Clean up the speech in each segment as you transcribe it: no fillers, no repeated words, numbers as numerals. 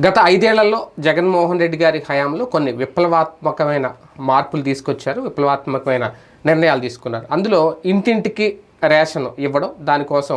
గత 5 ఏళ్లలో జగన్మోహన్ రెడ్డి గారి హయాంలో కొన్ని విప్లవాత్మకమైన మార్పులు తీసుకొచ్చారు, విప్లవాత్మకమైన నిర్ణయాలు తీసుకున్నారు. అందులో ఇంటింటికి రేషన్ ఇవ్వడం, దానికోసం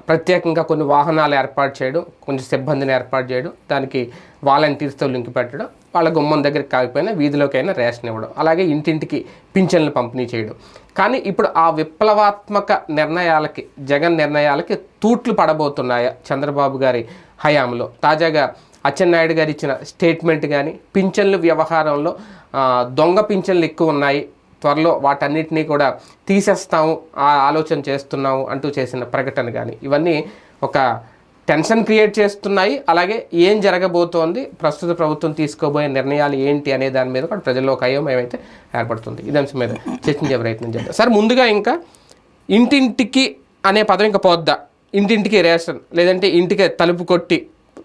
ప్రత్యేకంగా కొన్ని వాహనాలు ఏర్పాటు చేయడం, కొంచెం సిబ్బందిని ఏర్పాటు చేయడం, దానికి వాలంటీర్స్తో లింక్ పెట్టడం, వాళ్ళ గుమ్మం దగ్గరికి కాకపోయినా వీధిలోకైనా రేషన్ ఇవ్వడం, అలాగే ఇంటింటికి పింఛన్లు పంపిణీ చేయడం. కానీ ఇప్పుడు ఆ విప్లవాత్మక నిర్ణయాలకి, జగన్ నిర్ణయాలకి తూట్లు పడబోతున్నాయా చంద్రబాబు గారి హయాంలో? తాజాగా అచ్చెన్నాయుడు గారు ఇచ్చిన స్టేట్మెంట్ కానీ, పింఛన్లు వ్యవహారంలో దొంగ పింఛన్లు ఎక్కువ ఉన్నాయి, త్వరలో వాటన్నిటినీ కూడా తీసేస్తాము, ఆ ఆలోచన చేస్తున్నాము అంటూ చేసిన ప్రకటన కానీ, ఇవన్నీ ఒక టెన్షన్ క్రియేట్ చేస్తున్నాయి. అలాగే ఏం జరగబోతోంది, ప్రస్తుత ప్రభుత్వం తీసుకోబోయే నిర్ణయాలు ఏంటి అనే దాని మీద కూడా ప్రజల్లో ఒక అయోమయం అయితే ఏర్పడుతుంది. ఇది అంశం మీద చర్చించే ప్రయత్నం చేద్దాం. సార్, ముందుగా ఇంకా ఇంటింటికి అనే పదం ఇంకా పోద్దా? ఇంటింటికి రేషన్, లేదంటే ఇంటికి తలుపు కొట్టి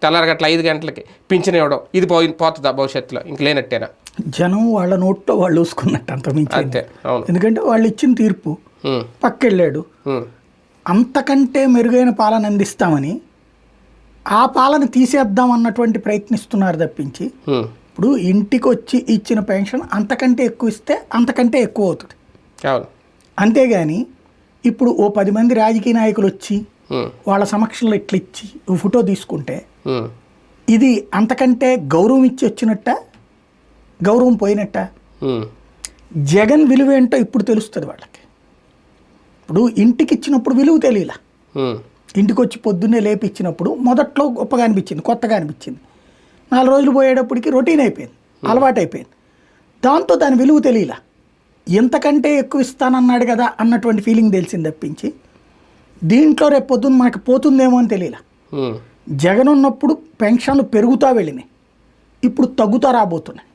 తెల్లారగట్ల 5 గంటలకి పింఛన్ ఇవ్వడం, ఇది పోతుందా భవిష్యత్తులో? ఇంక లేనట్టేనా? జనం వాళ్ళ నోట్లో వాళ్ళు చూసుకున్నట్టు అంతమించి. అంతే, అవును. ఎందుకంటే వాళ్ళు ఇచ్చిన తీర్పు పక్కెళ్ళాడు, అంతకంటే మెరుగైన పాలన అందిస్తామని ఆ పాలన తీసేద్దాం అన్నటువంటి ప్రయత్నిస్తున్నారు తప్పించి, ఇప్పుడు ఇంటికి వచ్చి ఇచ్చిన పెన్షన్ అంతకంటే ఎక్కువ ఇస్తే అంతకంటే ఎక్కువ అవుతుంది. అంతేగాని ఇప్పుడు ఓ 10 మంది రాజకీయ నాయకులు వచ్చి వాళ్ళ సమక్షంలో ఇట్లా ఇచ్చి ఫోటో తీసుకుంటే ఇది అంతకంటే గౌరవం ఇచ్చి వచ్చినట్ట, గౌరవం పోయినట్ట? జగన్ విలువ ఏంటో ఇప్పుడు తెలుస్తుంది వాళ్ళకి. ఇప్పుడు ఇంటికి ఇచ్చినప్పుడు విలువ తెలియలా, ఇంటికి వచ్చి పొద్దున్నే లేపిచ్చినప్పుడు మొదట్లో గొప్పగా అనిపించింది, కొత్తగా అనిపించింది. 4 రోజులు పోయేటప్పటికి రొటీన్ అయిపోయింది, అలవాటు అయిపోయింది. దాంతో దాని విలువ తెలియలా. ఎంతకంటే ఎక్కువ ఇస్తానన్నాడు కదా అన్నటువంటి ఫీలింగ్ తెలిసింది తప్పించి, దీంట్లో రేపు పొద్దున్న మనకు పోతుందేమో అని తెలియలా. జగన్ ఉన్నప్పుడు పెన్షన్లు పెరుగుతా వెళ్ళినాయి, ఇప్పుడు తగ్గుతా రాబోతున్నాయి.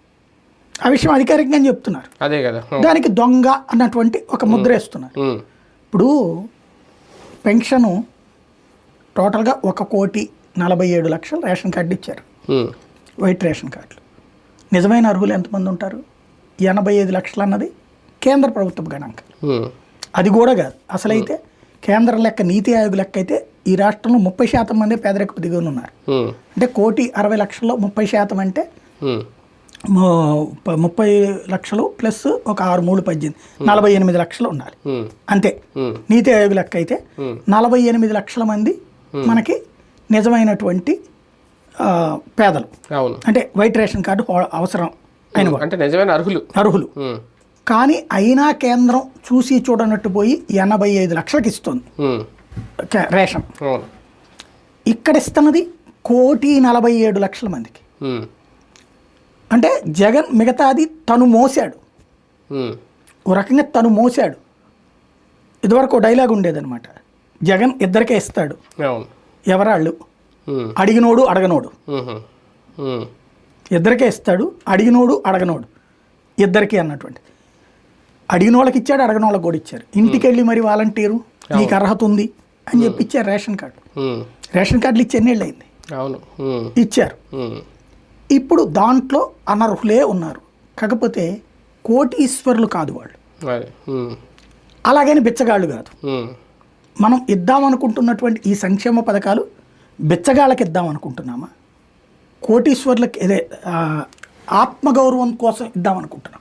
ఆ విషయం అధికారికంగా చెప్తున్నారు. అదే కదా, దానికి దొంగ అన్నటువంటి ఒక ముద్ర వేస్తున్నారు. ఇప్పుడు పెన్షను టోటల్గా 1,47,00,000 రేషన్ కార్డులు ఇచ్చారు, వైట్ రేషన్ కార్డులు. నిజమైన అర్హులు ఎంతమంది ఉంటారు? 85 లక్షలు అన్నది కేంద్ర ప్రభుత్వ గణాంకం. అది కూడా కాదు, అసలైతే కేంద్ర లెక్క, నీతి ఆయోగ్ లెక్క అయితే ఈ రాష్ట్రంలో 30% మంది పేదరికపు దిగువన ఉన్నారు. అంటే 1,60,00,000లో 30% అంటే 30 లక్షలు ప్లస్ ఒక 6, 3, 18, 48 లక్షలు ఉండాలి అంతే. నీతి ఆయోగ్ లెక్క అయితే 48 లక్షల మంది మనకి నిజమైనటువంటి పేదలు, అంటే వైట్ రేషన్ కార్డు అవసరం అయిన అంటే నిజమైన అర్హులు. కానీ అయినా కేంద్రం చూసి చూడనట్టు పోయి 85 లక్షలకు ఇస్తుంది రేషన్. ఇక్కడ ఇస్తున్నది 1,47,00,000 మందికి. అంటే జగన్ మిగతాది తను మోసాడు, ఓ రకంగా తను మోసాడు. ఇదివరకు డైలాగ్ ఉండేదన్నమాట, జగన్ ఇద్దరికే ఇస్తాడు, ఎవరాళ్ళు అడిగినోడు అడగనోడు. ఇద్దరికే ఇస్తాడు, అడిగినోడు అడగనోడు, ఇద్దరికీ అన్నటువంటి. అడిగిన వాళ్ళకి ఇచ్చాడు, అడగని వాళ్ళకి కూడా ఇచ్చారు. ఇంటికి వెళ్ళి మరి వాలంటీరు నీకు అర్హత ఉంది అని చెప్పి ఇచ్చారు రేషన్ కార్డు. రేషన్ కార్డులు ఇచ్చి ఎన్నేళ్ళు అయింది? ఇచ్చారు. ఇప్పుడు దాంట్లో అనర్హులే ఉన్నారు. కాకపోతే కోటీశ్వరులు కాదు వాళ్ళు, అలాగని బిచ్చగాళ్ళు కాదు. మనం ఇద్దామనుకుంటున్నటువంటి ఈ సంక్షేమ పథకాలు బిచ్చగాళ్ళకి ఇద్దామనుకుంటున్నామా, కోటీశ్వరులకి ఇదే ఆత్మగౌరవం కోసం ఇద్దామనుకుంటున్నాం?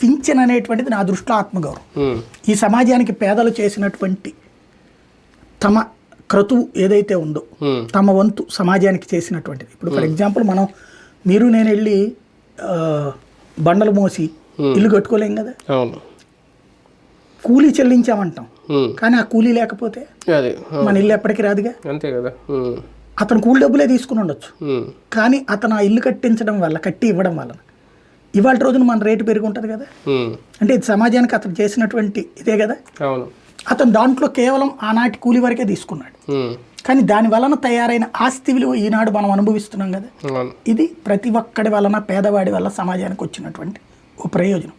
పింఛన్ అనేటువంటిది నా దృష్టిలో ఆత్మగౌరవం. ఈ సమాజానికి పేదలు చేసినటువంటి తమ క్రతువు ఏదైతే ఉందో, తమ వంతు సమాజానికి చేసినటువంటిది. ఇప్పుడు ఫర్ ఎగ్జాంపుల్ మీరు నేను వెళ్ళి బండలు మోసి ఇల్లు కట్టుకోలేం కదా, కూలీ చెల్లించామంటాం. కానీ ఆ కూలీ లేకపోతే మన ఇల్లు ఎప్పటికీ రాదుగా. అంతే కదా, అతను కూలి డబ్బులే తీసుకుని ఉండొచ్చు, కానీ అతను ఆ ఇల్లు కట్టించడం వల్ల, కట్టి ఇవ్వడం వలన ఇవాళ రోజున మన రేటు పెరిగి ఉంటుంది కదా. అంటే ఇది సమాజానికి అతను చేసినటువంటి ఇదే కదా. అతను దాంట్లో కేవలం ఆనాటి కూలి వరకే తీసుకున్నాడు, కానీ దాని వలన తయారైన ఆస్తి విలువ ఈనాడు మనం అనుభవిస్తున్నాం కదా. ఇది ప్రతి ఒక్కడి వలన, పేదవాడి వల్ల సమాజానికి వచ్చినటువంటి ఓ ప్రయోజనం.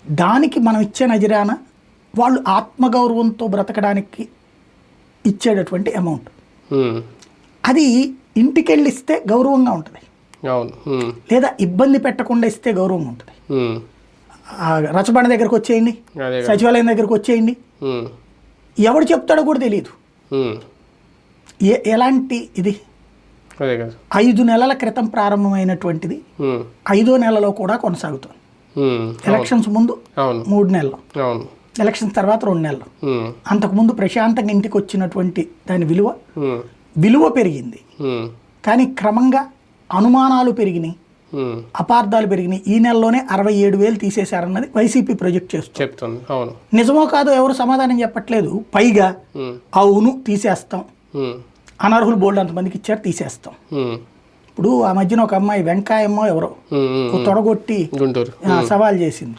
దానికి మనం ఇచ్చే నజరాన వాళ్ళు ఆత్మగౌరవంతో బ్రతకడానికి ఇచ్చేటటువంటి అమౌంట్. అది ఇంటికి వెళ్ళి ఇస్తే గౌరవంగా ఉంటుంది, లేదా ఇబ్బంది పెట్టకుండా ఇస్తే గౌరవంగా ఉంటుంది. రచబండ దగ్గరకు వచ్చేయండి, సచివాలయం దగ్గరకు వచ్చేయండి, ఎవడు చెప్తాడో కూడా తెలియదు. ఎలాంటి ఇది అదే కదా 5 నెలల క్రితం ప్రారంభమైనటువంటిది 5వ నెలలో కూడా కొనసాగుతుంది. ఎలక్షన్స్ ముందు 3 నెలలు, ఎలక్షన్స్ తర్వాత 2 నెలలు. అంతకుముందు ప్రశాంతంగా ఇంటికి వచ్చినటువంటి దాని విలువ పెరిగింది. కానీ క్రమంగా అనుమానాలు పెరిగినాయి, అపార్థాలు పెరిగినాయి. ఈ నెలలోనే 67,000 తీసేశారన్నది వైసీపీ ప్రొజెక్ట్ చెప్తుంది. నిజమో కాదో ఎవరు సమాధానం చెప్పట్లేదు. పైగా అవును తీసేస్తాం, అనర్హులు బోల్డ్ అంతమందికి ఇచ్చారు, తీసేస్తాం. ఇప్పుడు ఆ మధ్యన ఒక అమ్మాయి వెంకాయమ్మో ఎవరో తొడగొట్టి సవాల్ చేసింది,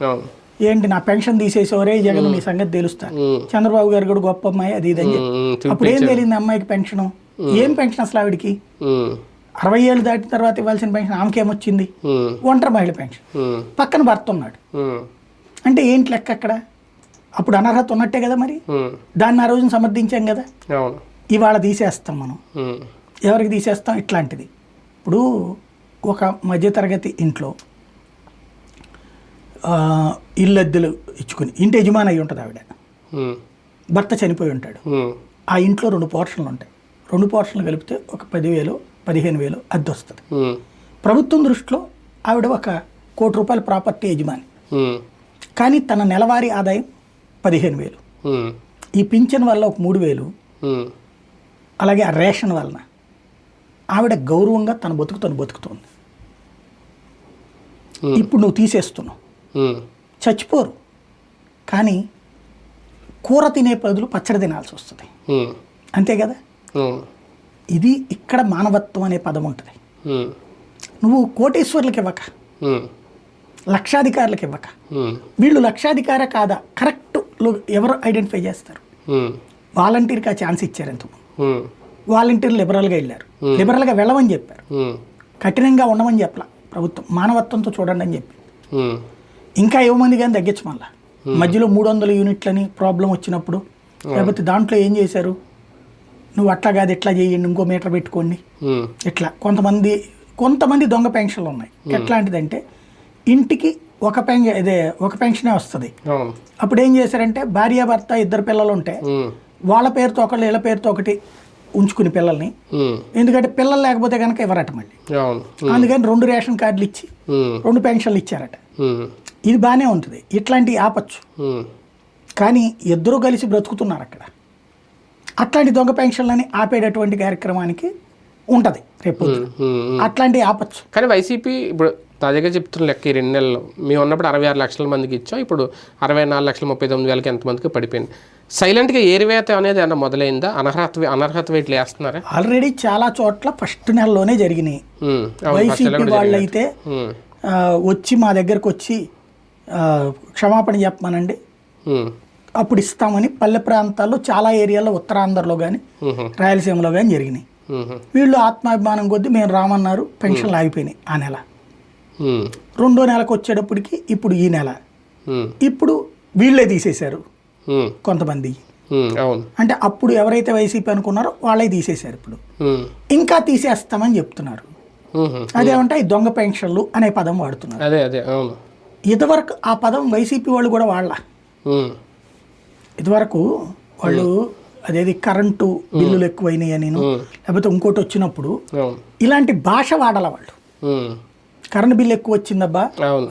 ఏంటి నా పెన్షన్ తీసేసేవరే జగన్ నీ సంగతి తెలుస్తా, చంద్రబాబు గారు కూడా గొప్ప అమ్మాయి అది ఇది అని చెప్పి. అప్పుడు ఏం తెలియదు అమ్మాయికి పెన్షన్, ఏం పెన్షన్ అసలు ఆవిడికి 60 ఏళ్ళు దాటిన తర్వాత ఇవ్వాల్సిన పెన్షన్ ఆమెకి ఏమొచ్చింది, ఒంటరి మహిళ పెన్షన్, పక్కన భర్త ఉన్నాడు. అంటే ఏంటి లెక్క అక్కడ? అప్పుడు అనర్హత ఉన్నట్టే కదా మరి, దాన్ని ఆ రోజున సమర్థించాం కదా. ఇవాళ తీసేస్తాం మనం, ఎవరికి తీసేస్తాం? ఇట్లాంటిది. ఇప్పుడు ఒక మధ్యతరగతి ఇంట్లో ఇల్లు అద్దెలు ఇచ్చుకుని ఇంటి యజమాని అయి ఉంటుంది ఆవిడ, భర్త చనిపోయి ఉంటాడు. ఆ ఇంట్లో 2 పోర్షన్లు ఉంటాయి, 2 పోర్షన్లు కలిపితే ఒక 10,000 15,000 అద్దె వస్తుంది. ప్రభుత్వం దృష్టిలో ఆవిడ ఒక 1 కోటి రూపాయల ప్రాపర్టీ యజమాని, కానీ తన నెలవారీ ఆదాయం 15,000. ఈ పింఛన్ వల్ల ఒక 3,000, అలాగే ఆ రేషన్ వలన ఆవిడ గౌరవంగా తన బతుకుతోంది. ఇప్పుడు నువ్వు తీసేస్తున్నావు, చచ్చిపోరు కానీ కూర తినే బదులు పచ్చడి తినాల్సి వస్తుంది, అంతే కదా. ఇది ఇక్కడ మానవత్వం అనే పదం ఉంటుంది. నువ్వు కోటేశ్వర్లకు ఇవ్వక, లక్షాధికారులకు ఇవ్వక, వీళ్ళు లక్షాధికార కాదా కరెక్ట్ ఎవరు ఐడెంటిఫై చేస్తారు? వాలంటీర్కి ఆ ఛాన్స్ ఇచ్చారు. ఎంతో వాలంటీర్ లిబరల్గా వెళ్ళారు, లిబరల్గా వెళ్ళమని చెప్పారు, కఠినంగా ఉండమని చెప్పలా ప్రభుత్వం, మానవత్వంతో చూడండి అని చెప్పి. ఇంకా ఏమంది కానీ తగ్గించు మళ్ళా మధ్యలో 300 యూనిట్లని ప్రాబ్లం వచ్చినప్పుడు, లేకపోతే దాంట్లో ఏం చేశారు, నువ్వు అట్లా కాదు ఎట్లా చేయండి, ఇంకో మీటర్ పెట్టుకోండి, ఇట్లా కొంతమంది దొంగ పెన్షన్లు ఉన్నాయి. ఎట్లాంటిదంటే ఇంటికి ఒక పెన్షనే వస్తుంది. అప్పుడు ఏం చేశారంటే భార్యాభర్త 2 పిల్లలు ఉంటే వాళ్ళ పేరుతో ఒకళ్ళు వీళ్ళ పేరుతో ఒకటి ఉంచుకుని పిల్లల్ని, ఎందుకంటే పిల్లలు లేకపోతే కనుక ఇవ్వరట మళ్ళీ, అందుకని 2 రేషన్ కార్డులు ఇచ్చి 2 పెన్షన్లు ఇచ్చారట. ఇది బాగానే ఉంటుంది, ఇట్లాంటివి ఆపచ్చు. కానీ 2 కలిసి బ్రతుకుతున్నారు అక్కడ. అట్లాంటి దొంగ పెన్షన్లని ఆపేటటువంటి కార్యక్రమానికి ఉంటుంది రేపు, అట్లాంటివి ఆపచ్చు. కానీ వైసీపీ ఇప్పుడు తాజాగా చెప్తున్న లెక్క ఈ 2 నెలల్లో మేము ఉన్నప్పుడు 66 లక్షల మందికి ఇచ్చాం, ఇప్పుడు 64,39,000 ఎంతమందికి పడిపోయింది. సైలెంట్గా ఏరివేత అనేది ఏమన్నా మొదలైందా? అనర్హత వేట్లు వేస్తున్నారా? ఆల్రెడీ చాలా చోట్ల ఫస్ట్ నెలలోనే జరిగినాయి. వైసీపీ వాళ్ళు అయితే వచ్చి మా దగ్గరకు వచ్చి క్షమాపణ చెప్పమనండి అప్పుడు ఇస్తామని పల్లె ప్రాంతాల్లో చాలా ఏరియాల్లో ఉత్తరాంధ్రలో కానీ రాయలసీమలో కానీ జరిగినాయి. వీళ్ళు ఆత్మాభిమానం కొద్దీ మేము రామన్నారు, పెన్షన్లు ఆగిపోయినాయి. ఆ నెల 2వ నెలకు వచ్చేటప్పటికి ఇప్పుడు ఈ నెల ఇప్పుడు వీళ్ళే తీసేశారు కొంతమంది. అంటే అప్పుడు ఎవరైతే వైసీపీ అనుకున్నారో వాళ్ళే తీసేశారు, ఇప్పుడు ఇంకా తీసేస్తామని చెప్తున్నారు. అదేమంటే ఈ దొంగ పెన్షన్లు అనే పదం వాడుతున్నారు. ఇదివరకు ఆ పదం వైసీపీ వాళ్ళు కూడా వాళ్ళ ఇదివరకు వాళ్ళు అదేది కరెంటు బిల్లులు ఎక్కువైనాయి అని, లేకపోతే ఇంకోటి వచ్చినప్పుడు ఇలాంటి భాష వాడాల వాళ్ళు. కరెంట్ బిల్లు ఎక్కువ వచ్చిందబ్బా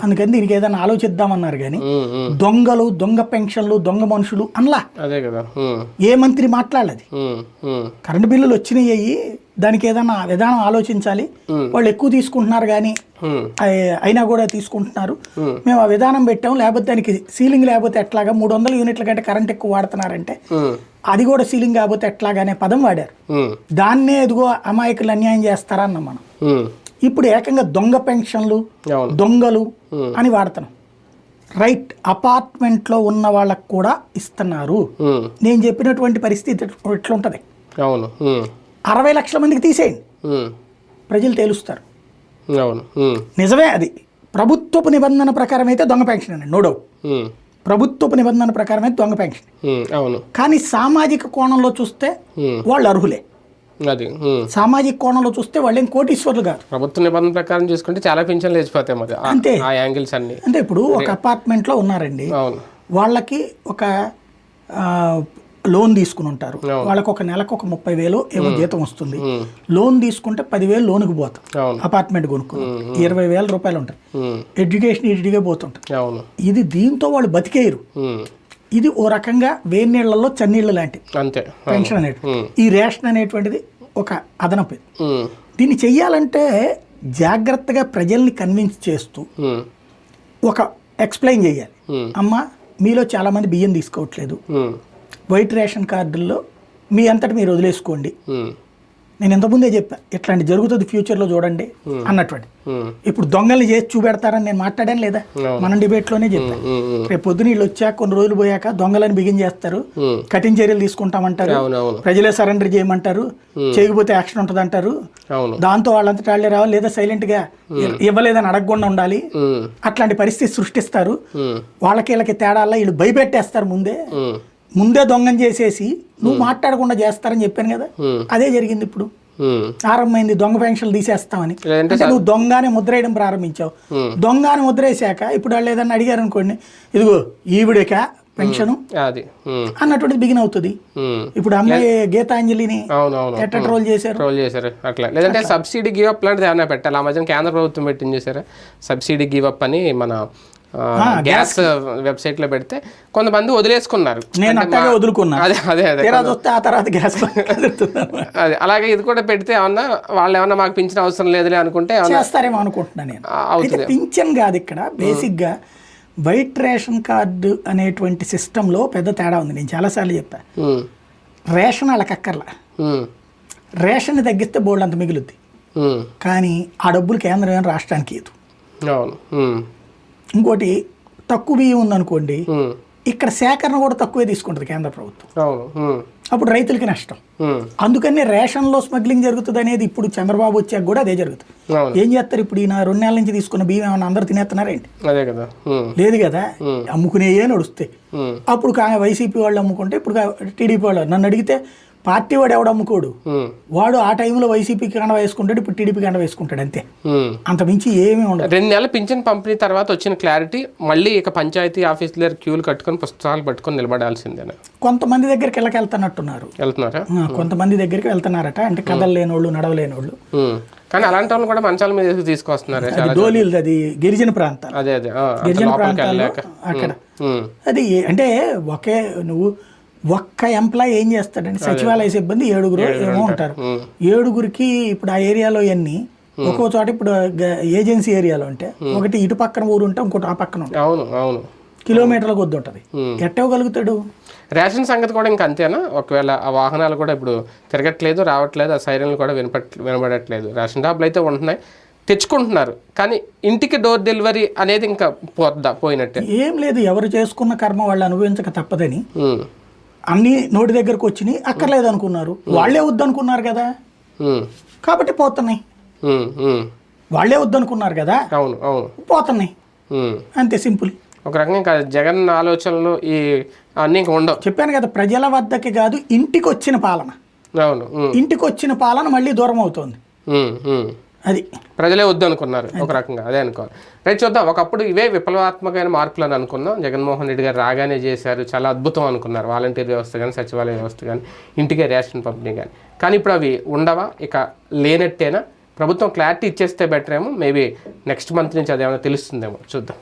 అందుకని దీనికి ఏదైనా ఆలోచిద్దామన్నారు. కానీ దొంగలు, దొంగ పెన్షన్లు, దొంగ మనుషులు అనలా. ఏ మంత్రి మాట్లాడలేదు. కరెంట్ బిల్లులు వచ్చినాయి, దానికి ఏదైనా విధానం ఆలోచించాలి. వాళ్ళు ఎక్కువ తీసుకుంటున్నారు కానీ అయినా కూడా తీసుకుంటున్నారు, మేము ఆ విధానం పెట్టాం, లేకపోతే దానికి సీలింగ్ లేకపోతే ఎట్లాగా 300 యూనిట్ల కంటే కరెంట్ ఎక్కువ వాడుతున్నారంటే అది కూడా సీలింగ్ కాకపోతే ఎట్లాగానే పదం వాడారు. దాన్నే ఎదుగో అమాయకులు అన్యాయం చేస్తారా అన్న మనం. ఇప్పుడు ఏకంగా దొంగ పెన్షన్లు, దొంగలు అని వాడుతున్నాం. రైట్, అపార్ట్మెంట్లో ఉన్న వాళ్ళకు కూడా ఇస్తున్నారు. నేను చెప్పినటువంటి పరిస్థితి ఎట్లుంటది, 60 లక్షల మందికి తీసేయండి, ప్రజలు తేలుస్తారు. నిజమే, అది ప్రభుత్వపు నిబంధన ప్రకారం అయితే దొంగ పెన్షన్ అండి, నో డౌట్. ప్రభుత్వపు నిబంధన ప్రకారం అయితే దొంగ పెన్షన్. కానీ సామాజిక కోణంలో చూస్తే వాళ్ళు అర్హులే. సామాజిక కోణంలో చూస్తే వాళ్ళు ఏం కోటీశ్వర్లు కాదు. ప్రభుత్వ నిబంధన ప్రకారం చూసుకుంటే చాలా పింఛన్లు లేచిపోతాయి మరి. అంతే, ఆ యాంగిల్స్ అన్ని. అంటే ఇప్పుడు ఒక అపార్ట్మెంట్లో ఉన్నారండి, వాళ్ళకి ఒక లోన్ తీసుకుని ఉంటారు, వాళ్ళకి ఒక నెలకు ఒక 30,000 ఏమో జీతం వస్తుంది. లోన్ తీసుకుంటే 10,000 లోనుకు పోతాం, అపార్ట్మెంట్ కొనుక్కుని 20,000 రూపాయలు ఉంటాయి, ఎడ్యుకేషన్ ఇటుగా పోతుంటాయి. ఇది దీంతో వాళ్ళు బతికేయరు. ఇది ఓ రకంగా వేడి నీళ్లలో చన్నీళ్ళ లాంటి పెన్షన్ అనేటువంటి, ఈ రేషన్ అనేటువంటిది ఒక అదనపు. దీన్ని చెయ్యాలంటే జాగ్రత్తగా ప్రజల్ని కన్విన్స్ చేస్తూ ఒక ఎక్స్ప్లెయిన్ చేయాలి. అమ్మ, మీలో చాలామంది బియ్యం తీసుకోవట్లేదు, వైట్ రేషన్ కార్డుల్లో మీ అంతటి మీరు వదిలేసుకోండి. నేను ఇంతకుముందే చెప్పా, ఇట్లాంటి జరుగుతుంది ఫ్యూచర్లో చూడండి అన్నటువంటి. ఇప్పుడు దొంగల్ని చేసి చూపెడతారని నేను మాట్లాడాను లేదా, మనం డిబేట్లోనే చెప్పాను. రేపు పొద్దున వీళ్ళు వచ్చాక కొన్ని రోజులు పోయాక దొంగలని బిగిన్ చేస్తారు, కఠిన చర్యలు తీసుకుంటామంటారు, ప్రజలే సరెండర్ చేయమంటారు, చేయకపోతే యాక్షన్ ఉంటుంది అంటారు. దాంతో వాళ్ళంతటా వాళ్ళే రావాలి, లేదా సైలెంట్గా ఇవ్వలేదని అడగకుండా ఉండాలి. అట్లాంటి పరిస్థితి సృష్టిస్తారు. వాళ్ళకి వీళ్ళకి తేడాల్లో వీళ్ళు భయపెట్టేస్తారు. ముందే దొంగం చేసేసి నువ్వు మాట్లాడకుండా చేస్తారని చెప్పాను కదా, అదే జరిగింది. ఇప్పుడు ఆరంభమైంది దొంగ పెన్షన్లు తీసేస్తామని. అంటే నువ్వు దొంగని ముద్రేయడం ప్రారంభించావు. దొంగని ముద్రేసాక ఇప్పుడు వాళ్ళు ఏదన్నా అడిగారు అనుకోండి, ఇదిగో ఈవిడేకా పెన్షన్ అన్నటువంటిది బిగిన్ అవుతుంది. ఇప్పుడు అమ్మాయి గీతాంజలిని ఎట్లా ట్రోల్ చేశారు అట్లా. లేదంటే సబ్సిడీ గివ్ అప్ లాంటిది ఏమైనా పెట్టాలి. ఆ మధ్యన కేంద్ర ప్రభుత్వం పెట్టింది చేశారా సబ్సిడీ గివ్ అప్ అని, మన గ్యాస్ వెబ్సైట్ లో పెడితే కొంతమంది వదిలేసుకున్నారు. నేను అట్లాగే వదులుకున్నా. అదే అదే అదే ఆ తర్వాత గ్యాస్ అదే అలాగే ఇది కూడా పెడితే ఏమన్నా వాళ్ళు ఏమన్నా మాకు పింఛన్ అవసరం లేదులే అనుకుంటే చేస్తారేమో అనుకుంటున్నాను నేను. అయితే పింఛన్ కాదు ఇక్కడ, బేసిక్ గా వైట్ రేషన్ కార్డు అనేటువంటి సిస్టంలో పెద్ద తేడా ఉంది. నేను చాలాసార్లు చెప్పా, రేషన్ వాళ్ళకి అక్కర్లా, రేషన్ తగ్గిస్తే బోల్డ్ అంత మిగులుద్ది, కానీ ఆ డబ్బులు కేంద్రం ఏమైనా రాష్ట్రానికి ఇవ్వదు. ఇంకోటి తక్కువ బియ్యం ఉందనుకోండి, ఇక్కడ సేకరణ కూడా తక్కువే తీసుకుంటుంది కేంద్ర ప్రభుత్వం, అప్పుడు రైతులకి నష్టం. అందుకని రేషన్లో స్మగ్లింగ్ జరుగుతుంది అనేది ఇప్పుడు చంద్రబాబు వచ్చాక కూడా అదే జరుగుతుంది. ఏం చేస్తారు ఇప్పుడు, ఈయన 2 నెలల నుంచి తీసుకున్న బియ్యం ఏమన్నా అందరూ తినేస్తున్నారేంటి? లేదు కదా, అమ్ముకునేయే నడుస్తాయి. అప్పుడు వైసీపీ వాళ్ళు అమ్ముకుంటే ఇప్పుడు టీడీపీ వాళ్ళు. నన్ను అడిగితే పార్టీ వాడు ఎవడు అమ్ముకోడు, వాడు ఆ టైంలో వైసీపీకి కండ వేసుకుంటాడు, ఇప్పుడు టీడీపీ కండ వేసుకుంటాడు, అంతే. అంత మించి ఏమీ ఉండదు. 2 నెలల పింఛన్ పంపిణీ తర్వాత వచ్చిన క్లారిటీ, మళ్ళీ ఇక పంచాయతీ ఆఫీసుల దగ్గర క్యూలు కట్టుకొని పుస్తకాలు పట్టుకొని నిలబడాల్సిందేనా? కొంతమంది దగ్గరికి వెళ్తున్నారా, కొంతమంది దగ్గరికి వెళ్తున్నారట, అంటే కథలు లేనోళ్ళు, నడవలేనోళ్ళు. కానీ అలాంటి వాళ్ళు కూడా మంచాల మీద తీసుకొస్తున్నారు. డోలీలు, అది గిరిజన ప్రాంతాలు, గిరిజన ప్రాంతాల్లో అక్కడ అది. అంటే ఒక్క ఎంప్లాయ్ ఏం చేస్తాడండి, సచివాలయ సిబ్బంది 7 ఏమో ఉంటారు. 7 ఇప్పుడు ఆ ఏరియాలో ఎన్ని, ఒక్కో చోట ఇప్పుడు ఏజెన్సీ ఏరియాలో ఉంటే ఒకటి ఇటు పక్కన ఊరు ఉంటే ఇంకోటి ఆ పక్కన ఉంటుంది, కిలోమీటర్ల కొద్ది ఉంటుంది. ఎట్టవగలుగుతాడు? రేషన్ సంగతి కూడా ఇంకా అంతేనా? ఒకవేళ ఆ వాహనాలు కూడా ఇప్పుడు తిరగట్లేదు, రావట్లేదు, ఆ సైరన్లు కూడా వినబడట్లేదు. రేషన్ షాపులు అయితే ఉంటున్నాయి, తెచ్చుకుంటున్నారు, కానీ ఇంటికి డోర్ డెలివరీ అనేది ఇంకా పోయినట్టే. ఏం లేదు, ఎవరు చేసుకున్న కర్మ వాళ్ళు అనుభవించక తప్పదని అన్ని నోటి దగ్గరకు వచ్చినాయి. అక్కర్లేదు అనుకున్నారు, వాళ్లే వద్దనుకున్నారు కదా, కాబట్టి పోతున్నాయి. వాళ్లే వద్దనుకున్నారు కదా, పోతున్నాయి, అంతే సింపుల్. ఒక రకంగా జగన్ ఆలోచనలు ఈ అన్ని ఉండవు. చెప్పాను కదా, ప్రజల వద్దకి కాదు, ఇంటికి వచ్చిన పాలన. ఇంటికి వచ్చిన పాలన మళ్ళీ దూరం అవుతుంది. అది ప్రజలే వద్దు అనుకున్నారు ఒక రకంగా, అదే అనుకోవాలి. రైట్, చూద్దాం. ఒకప్పుడు ఇవే విప్లవాత్మకమైన మార్పులు అని అనుకున్నాం. జగన్మోహన్ రెడ్డి గారు రాగానే చేశారు, చాలా అద్భుతం అనుకున్నారు. వాలంటీర్ వ్యవస్థ కానీ, సచివాలయ వ్యవస్థ కానీ, ఇంటికే రేషన్ పంపిణీ కానీ. కానీ ఇప్పుడు అవి ఉండవా, ఇక లేనట్టేనా? ప్రభుత్వం క్లారిటీ ఇచ్చేస్తే బెటర్ ఏమో. మేబీ నెక్స్ట్ మంత్ నుంచి అదేమైనా తెలుస్తుందేమో, చూద్దాం.